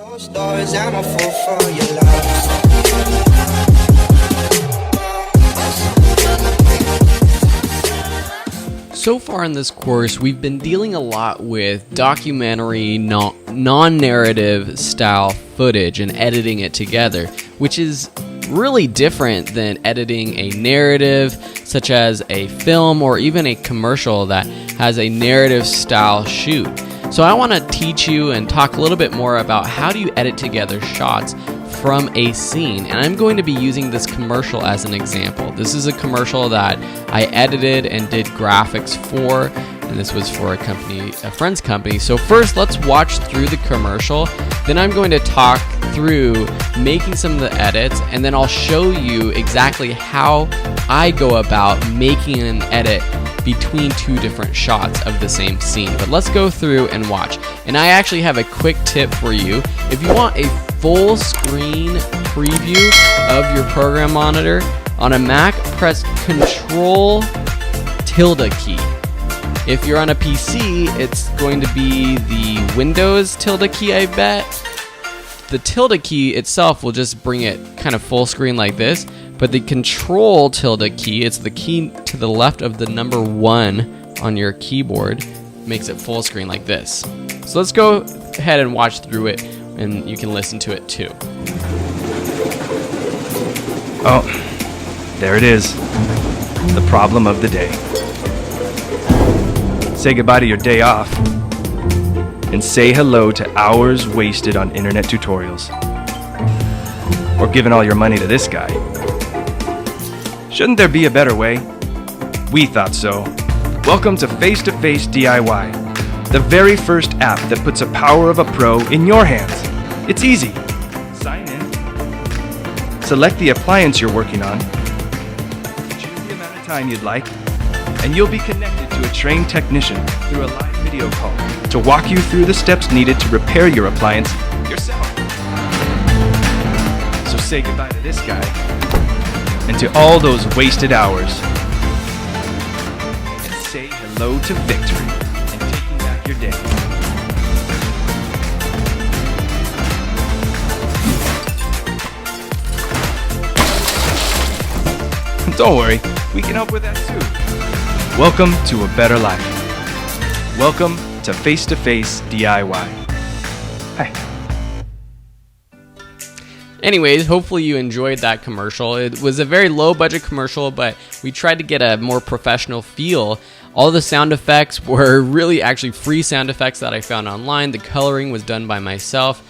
Closed doors, I'm a fool for your love. So far in this course, we've been dealing a lot with documentary, non-narrative style footage and editing it together, which is really different than editing a narrative, such as a film or even a commercial that has a narrative style shoot. So I want to teach you and talk a little bit more about how do you edit together shots from a scene, and I'm going to be using this commercial as an example. This is a commercial that I edited and did graphics for, and this was for a friend's company. So first, let's watch through the commercial. Then I'm going to talk through making some of the edits, and then I'll show you exactly how I go about making an edit between two different shots of the same scene. But let's go through and watch. And I actually have a quick tip for you. If you want a full screen preview of your program monitor on a Mac, press Control tilde key. If you're on a PC, it's going to be the Windows tilde key, I bet. The tilde key itself will just bring it kind of full screen like this, but the Control tilde key, it's the key to the left of the number 1 on your keyboard, makes it full screen like this. So let's go ahead and watch through it, and you can listen to it too. Oh, there it is. The problem of the day. Say goodbye to your day off, and say hello to hours wasted on internet tutorials. Or giving all your money to this guy. Shouldn't there be a better way? We thought so. Welcome to Face-to-Face DIY, the very first app that puts the power of a pro in your hands. It's easy. Sign in. Select the appliance you're working on. Choose the amount of time you'd like, and you'll be connected to a trained technician through a live video call to walk you through the steps needed to repair your appliance yourself. So say goodbye to this guy and to all those wasted hours, and say hello to victory and taking back your day. Don't worry, we can help with that too. Welcome to a better life. Welcome to Face-to-Face DIY. Hi. Anyways, hopefully you enjoyed that commercial. It was a very low budget commercial, but we tried to get a more professional feel. All the sound effects were really actually free sound effects that I found online. The coloring was done by myself.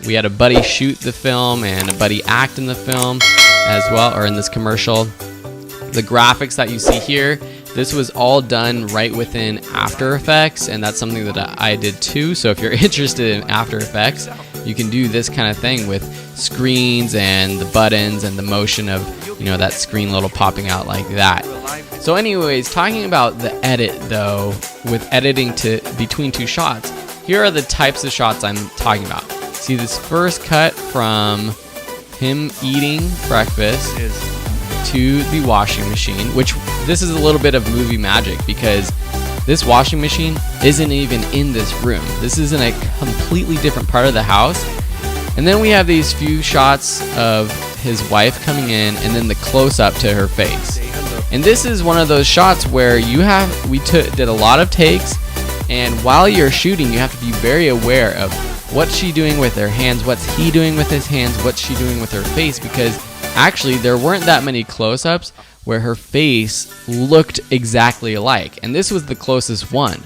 We had a buddy shoot the film and a buddy act in the film as well, or in this commercial. The graphics that you see here, this was all done right within After Effects, and that's something that I did too. So if you're interested in After Effects, you can do this kind of thing with screens and the buttons and the motion of, that screen little popping out like that. So anyways, talking about the edit though, with editing between two shots, here are the types of shots I'm talking about. See this first cut from him eating breakfast to the washing machine, which this is a little bit of movie magic because this washing machine isn't even in this room. This is in a completely different part of the house. And then we have these few shots of his wife coming in and then the close-up to her face. And this is one of those shots where we did a lot of takes, and while you're shooting, you have to be very aware of what's she doing with her hands, what's he doing with his hands, what's she doing with her face, because actually there weren't that many close-ups where her face looked exactly alike, and this was the closest one.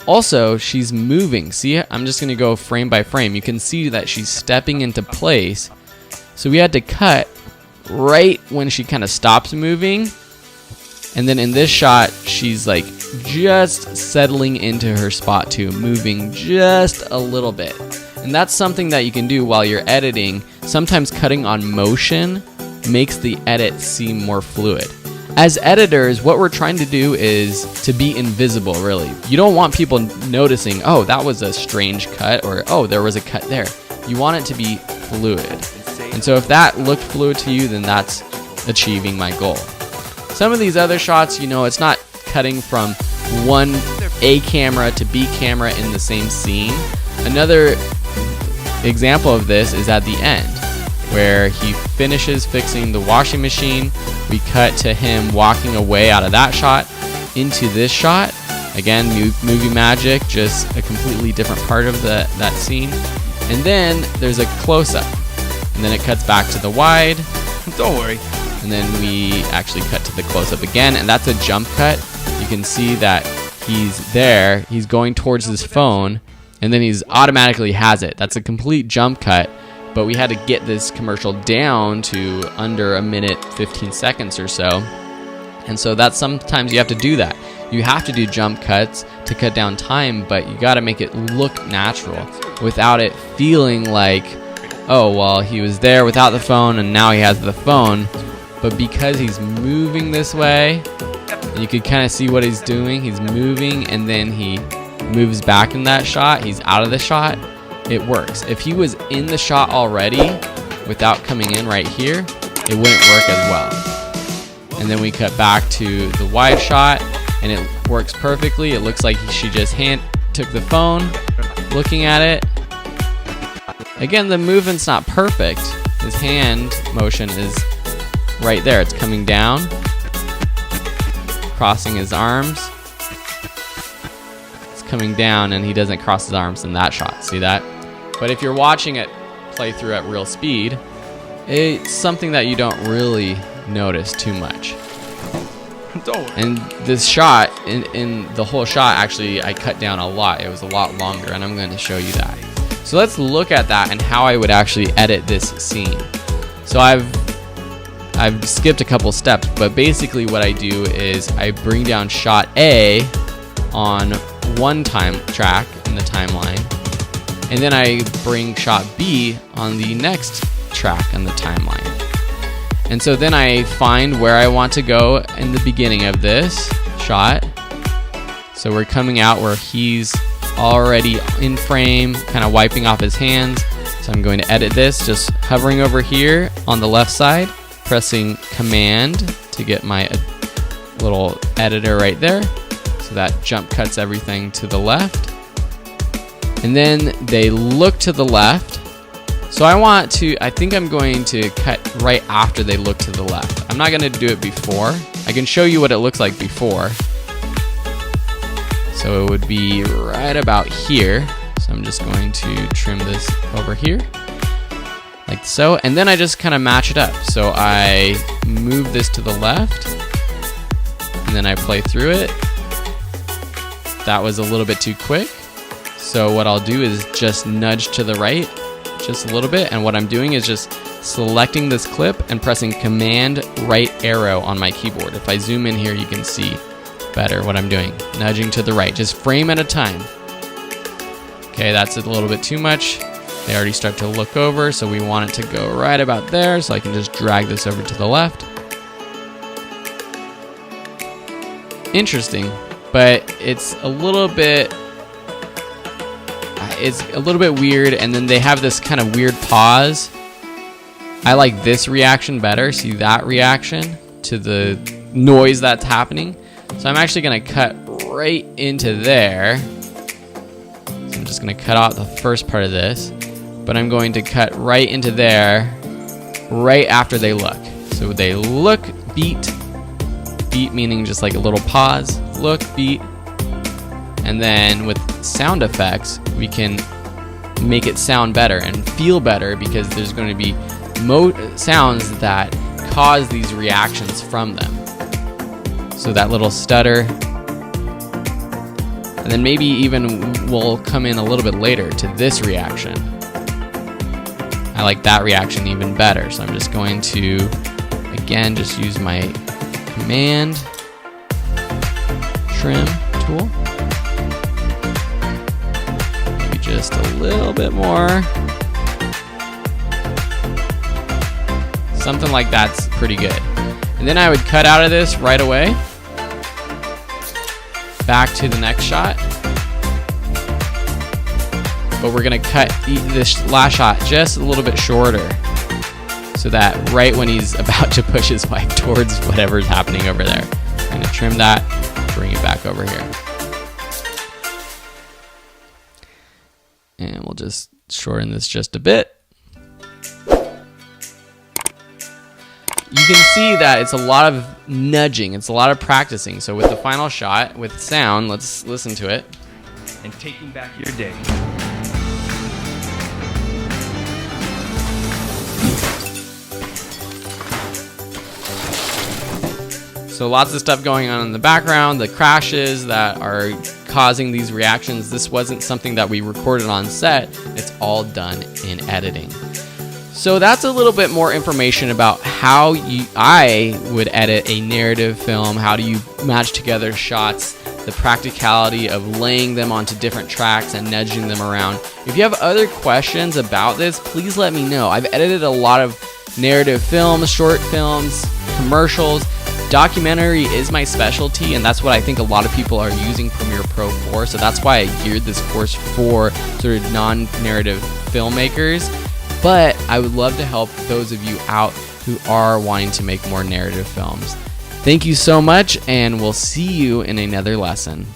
Also, she's moving. See, I'm just gonna go frame by frame. You can see that she's stepping into place. So we had to cut right when she kind of stops moving. And then in this shot, she's like just settling into her spot too, moving just a little bit. And that's something that you can do while you're editing. Sometimes cutting on motion makes the edit seem more fluid. As editors, what we're trying to do is to be invisible, really. You don't want people noticing, oh, that was a strange cut, or oh, there was a cut there. You want it to be fluid. And so if that looked fluid to you, then that's achieving my goal. Some of these other shots, it's not cutting from one A camera to B camera in the same scene. Another example of this is at the end, where he finishes fixing the washing machine. We cut to him walking away out of that shot into this shot. Again, movie magic, just a completely different part of that scene. And then there's a close-up, and then it cuts back to the wide. Don't worry. And then we actually cut to the close-up again, and that's a jump cut. You can see that he's there, he's going towards his phone, and then he's automatically has it. That's a complete jump cut, but we had to get this commercial down to under 1:15 seconds or so. And so that's sometimes you have to do that. You have to do jump cuts to cut down time, but you got to make it look natural without it feeling like, oh, well, he was there without the phone and now he has the phone. But because he's moving this way, you could kind of see what he's doing. He's moving and then he moves back in that shot. He's out of the shot. It works. If he was in the shot already without coming in right here, it wouldn't work as well. And then we cut back to the wide shot and it works perfectly. It looks like she just took the phone, looking at it. Again, the movement's not perfect. His hand motion is right there. It's coming down, crossing his arms. It's coming down and he doesn't cross his arms in that shot. See that? But if you're watching it play through at real speed, it's something that you don't really notice too much. And this shot, in the whole shot, actually I cut down a lot. It was a lot longer, and I'm going to show you that. So let's look at that and how I would actually edit this scene. So I've skipped a couple steps, but basically what I do is I bring down shot A on one time track in the timeline, and then I bring shot B on the next track in the timeline. And so then I find where I want to go in the beginning of this shot. So we're coming out where he's already in frame, kind of wiping off his hands. So I'm going to edit this, just hovering over here on the left side, pressing Command to get my little editor right there. So that jump cuts everything to the left. And then they look to the left. So I think I'm going to cut right after they look to the left. I'm not going to do it before. I can show you what it looks like before. So it would be right about here. So I'm just going to trim this over here, like so. And then I just kind of match it up. So I move this to the left, and then I play through it. That was a little bit too quick. So what I'll do is just nudge to the right just a little bit, and what I'm doing is just selecting this clip and pressing Command right arrow on my keyboard. If I zoom in here, you can see better what I'm doing. Nudging to the right, just frame at a time. Okay, that's a little bit too much. They already start to look over, so we want it to go right about there, so I can just drag this over to the left. Interesting, but it's a little bit weird, and then they have this kind of weird pause. I like this reaction better. See that reaction to the noise that's happening? So I'm actually going to cut right into there. So I'm just going to cut out the first part of this, but I'm going to cut right into there right after they look. So they look, beat meaning just like a little pause, look, beat. And then with sound effects, we can make it sound better and feel better, because there's going to be sounds that cause these reactions from them. So that little stutter, and then maybe even we'll come in a little bit later to this reaction. I like that reaction even better. So I'm just going to, again, just use my Command Trim tool. Just a little bit more. Something like that's pretty good. And then I would cut out of this right away. Back to the next shot. But we're going to cut this last shot just a little bit shorter, so that right when he's about to push his mic towards whatever's happening over there. I'm going to trim that, bring it back over here. And we'll just shorten this just a bit. You can see that it's a lot of nudging. It's a lot of practicing. So with the final shot, with sound, let's listen to it. And taking back your day. So lots of stuff going on in the background, the crashes that are causing these reactions. This wasn't something that we recorded on set. It's all done in editing. So that's a little bit more information about how I would edit a narrative film. How do you match together shots, the practicality of laying them onto different tracks and nudging them around. If you have other questions about this, please let me know. I've edited a lot of narrative films, short films, commercials. Documentary is my specialty, and that's what I think a lot of people are using Premiere Pro for. So that's why I geared this course for sort of non-narrative filmmakers. But I would love to help those of you out who are wanting to make more narrative films. Thank you so much, and we'll see you in another lesson.